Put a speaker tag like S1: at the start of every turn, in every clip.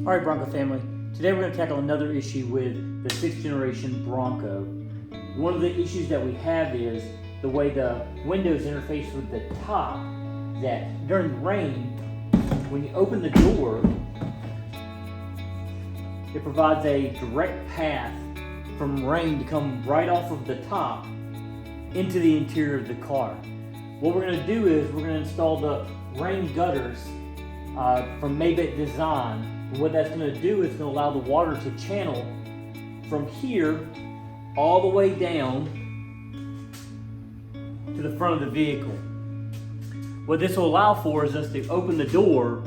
S1: Alright Bronco family, today we're going to tackle another issue with the 6th generation Bronco. One of the issues that we have is the way the windows interface with the top, that during the rain, when you open the door, it provides a direct path from rain to come right off of the top into the interior of the car. What we're going to do is we're going to install the rain gutters from Maybach Design. And what that's going to do is going to allow the water to channel from here all the way down to the front of the vehicle. What this will allow for is us to open the door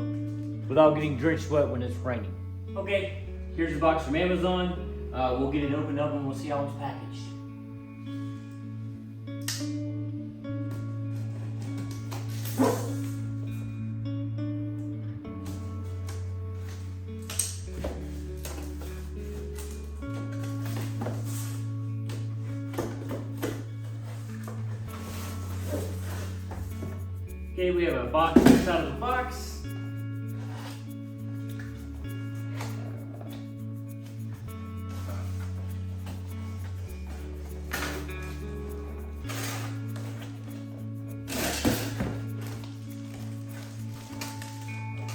S1: without getting drenched wet when it's raining. Okay, here's the box from Amazon. We'll get it opened up and we'll see how it's packaged. Okay, we have a box inside of the box.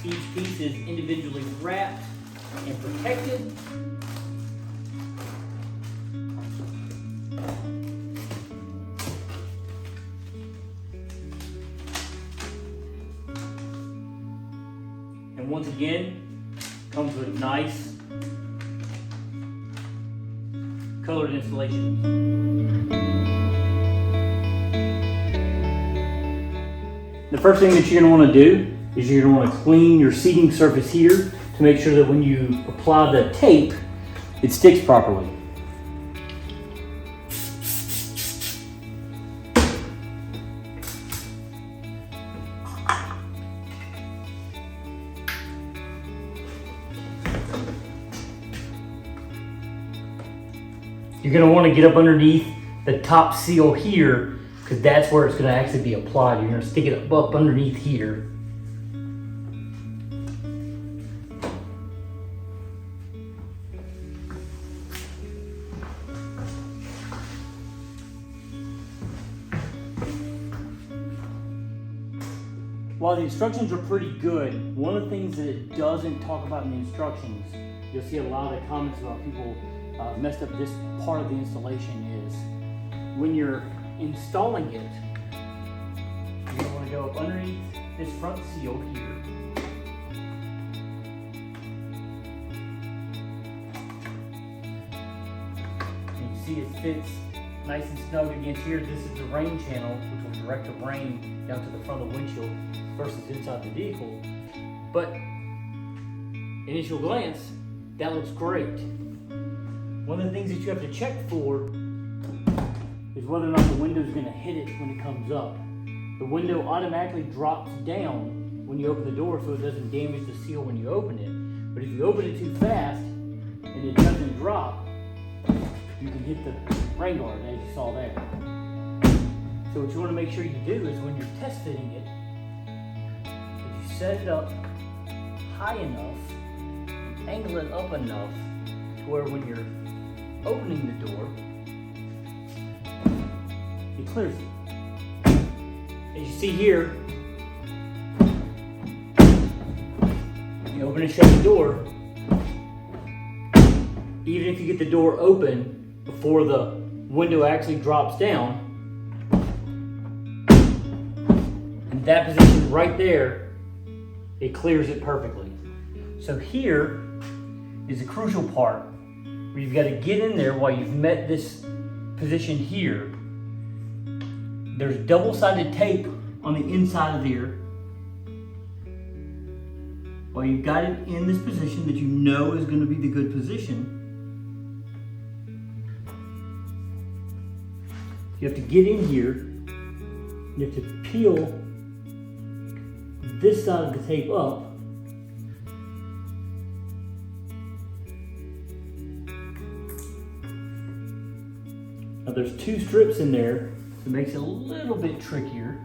S1: Each piece is individually wrapped and protected. And once again, comes with nice colored installations. The first thing that you're going to want to do is you're going to want to clean your seating surface here to make sure that when you apply the tape, it sticks properly. You're going to want to get up underneath the top seal here because that's where it's going to actually be applied. You're going to stick it up underneath here. While the instructions are pretty good, one of the things that it doesn't talk about in the instructions, you'll see a lot of comments about people messed up this part of the installation is when you're installing it, you're going to want to go up underneath this front seal here. You can see it fits nice and snug against here. This is the rain channel, which will direct the rain down to the front of the windshield versus inside the vehicle. But initial glance, that looks great. One of the things that you have to check for is whether or not the window is going to hit it when it comes up. The window automatically drops down when you open the door so it doesn't damage the seal when you open it. But if you open it too fast and it doesn't drop, you can hit the rain guard as you saw there. So what you want to make sure you do is when you're test fitting it, that you set it up high enough, angle it up enough to where when you're opening the door, it clears it. As you see here, you open and shut the door. Even if you get the door open before the window actually drops down, in that position right there, it clears it perfectly. So here is the crucial part where you've got to get in there while you've met this position here. There's double-sided tape on the inside of here. While you've got it in this position that you know is going to be the good position, you have to get in here. You have to peel this side of the tape up. Now there's two strips in there, so it makes it a little bit trickier.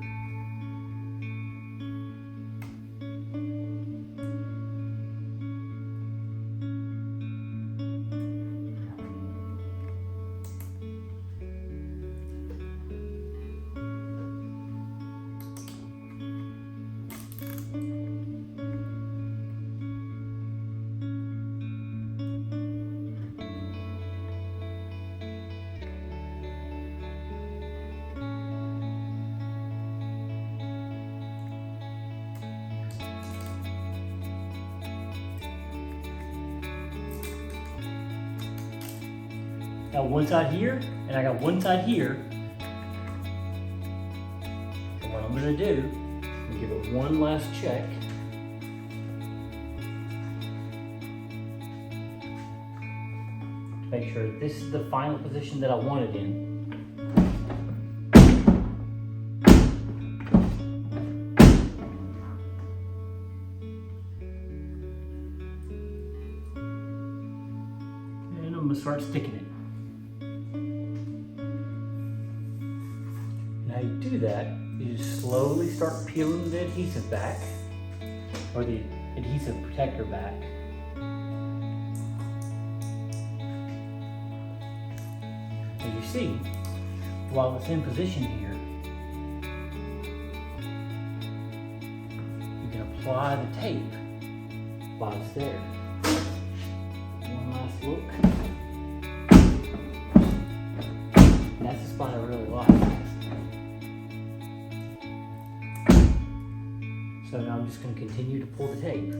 S1: got one side here, and I got one side here. And what I'm gonna do, I'm gonna give it one last check. To make sure this is the final position that I want it in. And I'm gonna start sticking it. And how you do that, you just slowly start peeling the adhesive back, or the adhesive protector back. And you see, while it's in position here, you can apply the tape while it's there. One last look. And that's the spot I really like. So now I'm just going to continue to pull the tape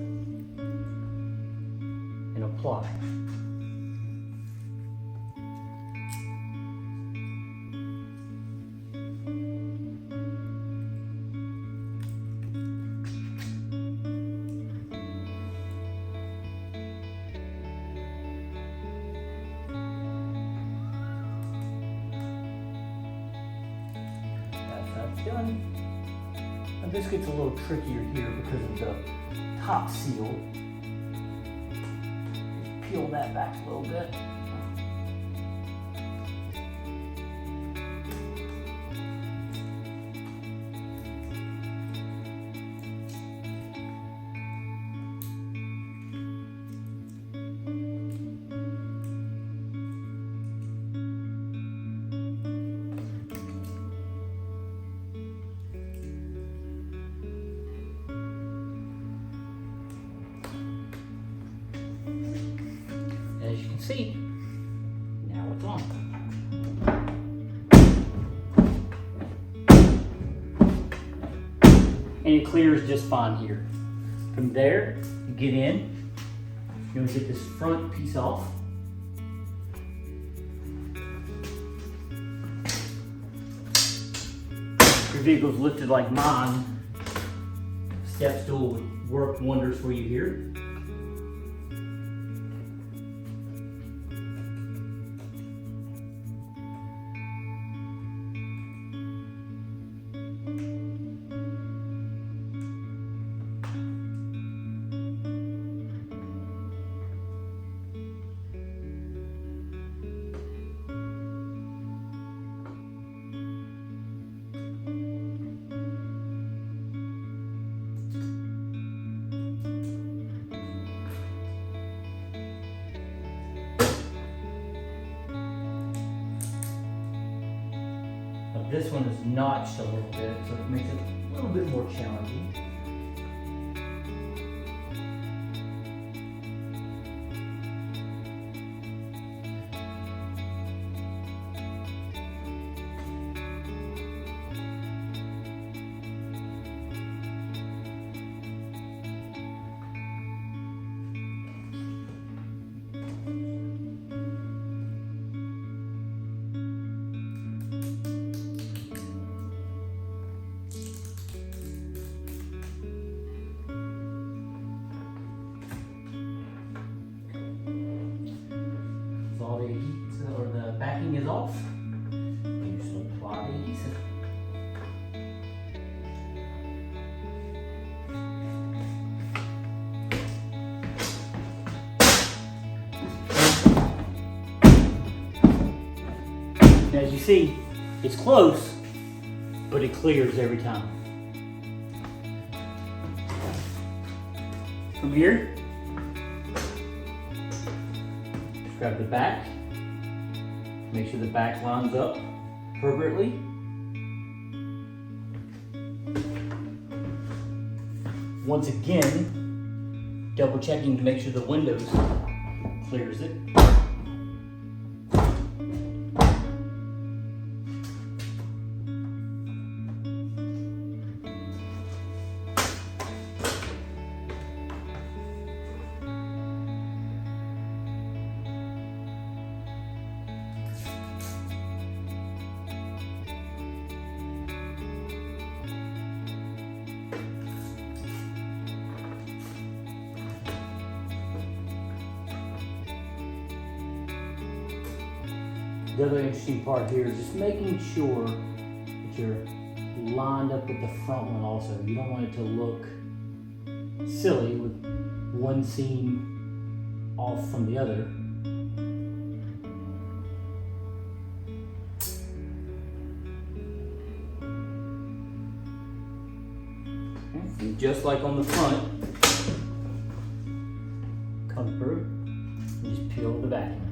S1: and apply. That's how it's done. And this gets a little trickier here because of the top seal. Just peel that back a little bit. As you can see, now it's on. And it clears just fine here. From there, you get in, you're gonna get this front piece off. If your vehicle's lifted like mine, step stool would work wonders for you here. This one is notched a little bit, so it makes it a little bit more challenging. The backing is off, you just apply the adhesive. And as you see, it's close, but it clears every time. From here, just grab the back. Make sure the back lines up appropriately. Once again, double checking to make sure the windows clears it. The other interesting part here is just making sure that you're lined up with the front one also. You don't want it to look silly with one seam off from the other. And just like on the front, come through and just peel the backing.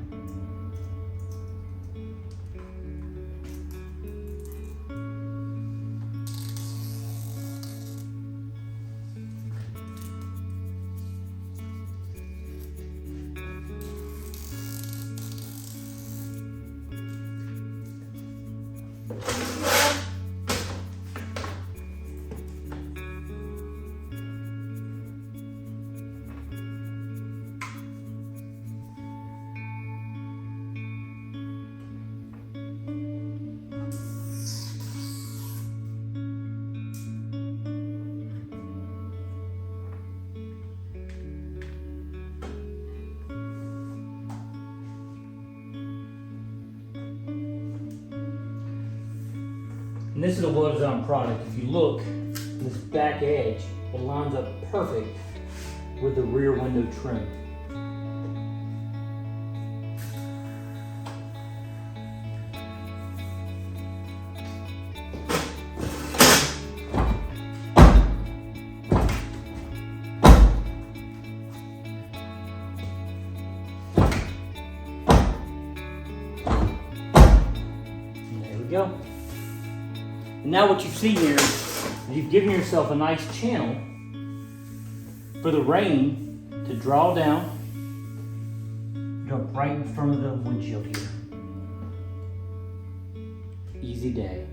S1: And this is a well-designed product. If you look, this back edge, it lines up perfect with the rear window trim. And there we go. And now what you've seen here is you've given yourself a nice channel for the rain to draw down, jump right in front of the windshield here. Easy day.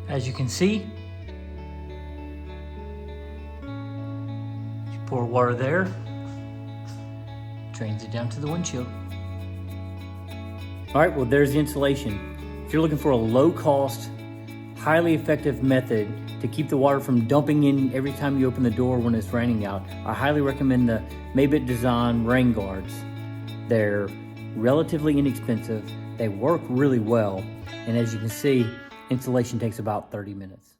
S1: As you can see, you pour water there, drains it down to the windshield. All right, well, there's the installation. If you're looking for a low-cost, highly effective method to keep the water from dumping in every time you open the door when it's raining out, I highly recommend the Mabit Design rain guards. They're relatively inexpensive, they work really well, and as you can see, installation takes about 30 minutes.